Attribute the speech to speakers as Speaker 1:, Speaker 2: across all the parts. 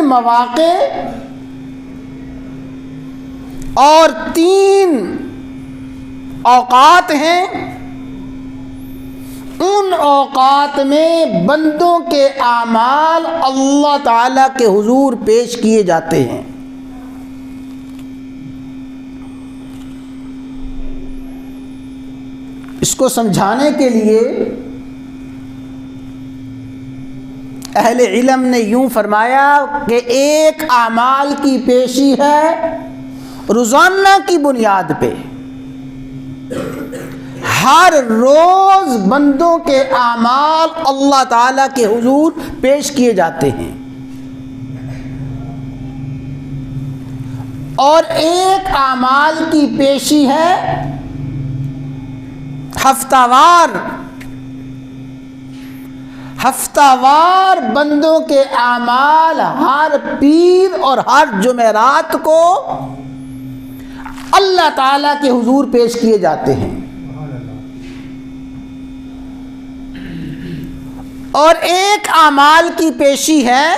Speaker 1: مواقع اور 3 اوقات ہیں، ان اوقات میں بندوں کے اعمال اللہ تعالیٰ کے حضور پیش کیے جاتے ہیں۔ اس کو سمجھانے کے لیے اہل علم نے یوں فرمایا کہ ایک اعمال کی پیشی ہے روزانہ کی بنیاد پہ، ہر روز بندوں کے اعمال اللہ تعالیٰ کے حضور پیش کیے جاتے ہیں، اور ایک اعمال کی پیشی ہے ہفتہ وار بندوں کے اعمال ہر پیر اور ہر جمعرات کو اللہ تعالیٰ کے حضور پیش کیے جاتے ہیں، اور ایک اعمال کی پیشی ہے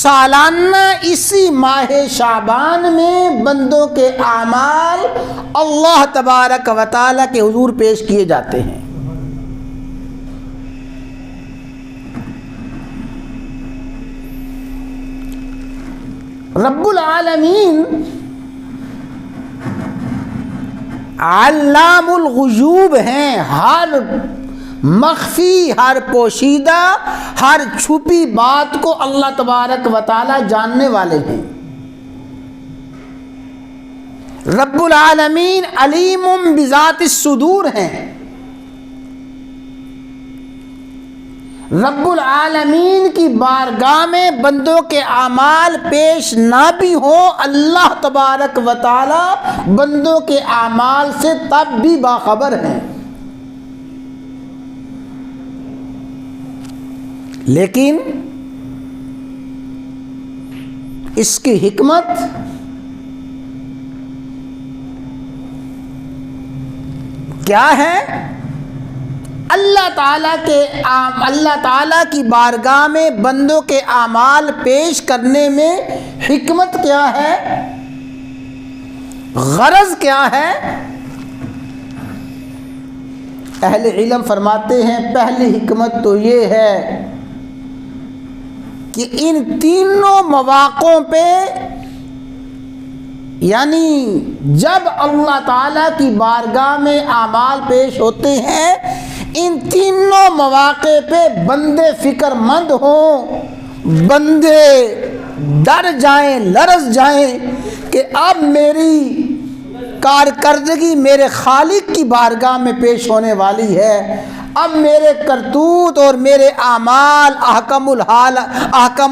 Speaker 1: سالانہ اسی ماہ شعبان میں بندوں کے اعمال اللہ تبارک و تعالیٰ کے حضور پیش کیے جاتے ہیں۔ رب العالمین علام الغیوب ہیں، ہر مخفی، ہر پوشیدہ، ہر چھپی بات کو اللہ تبارک و تعالی جاننے والے ہیں۔ رب العالمین علیم بذات الصدور ہیں۔ رب العالمین کی بارگاہ میں بندوں کے اعمال پیش نہ بھی ہوں، اللہ تبارک و تعالی بندوں کے اعمال سے تب بھی باخبر ہیں۔ لیکن اس کی حکمت کیا ہے؟ اللہ تعالیٰ کی بارگاہ میں بندوں کے اعمال پیش کرنے میں حکمت کیا ہے، غرض کیا ہے؟ اہل علم فرماتے ہیں پہلی حکمت تو یہ ہے کہ ان تینوں مواقعوں پہ، یعنی جب اللہ تعالیٰ کی بارگاہ میں اعمال پیش ہوتے ہیں، ان تینوں مواقع پہ بندے فکر مند ہوں، بندے ڈر جائیں، لرز جائیں کہ اب میری کارکردگی میرے خالق کی بارگاہ میں پیش ہونے والی ہے، اب میرے کرتوت اور میرے اعمال احکم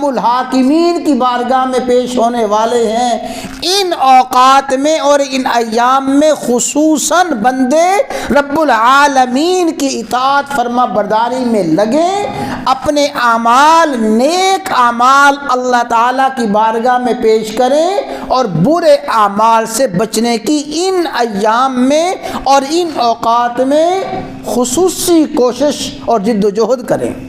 Speaker 1: الحاکمین کی بارگاہ میں پیش ہونے والے ہیں۔ ان اوقات میں اور ان ایام میں خصوصاً بندے رب العالمین کی اطاعت فرما برداری میں لگیں، اپنے اعمال، نیک اعمال اللہ تعالیٰ کی بارگاہ میں پیش کریں اور برے اعمال سے بچنے کی ان ایام میں اور ان اوقات میں خصوصی کوشش اور جد و جہد کریں۔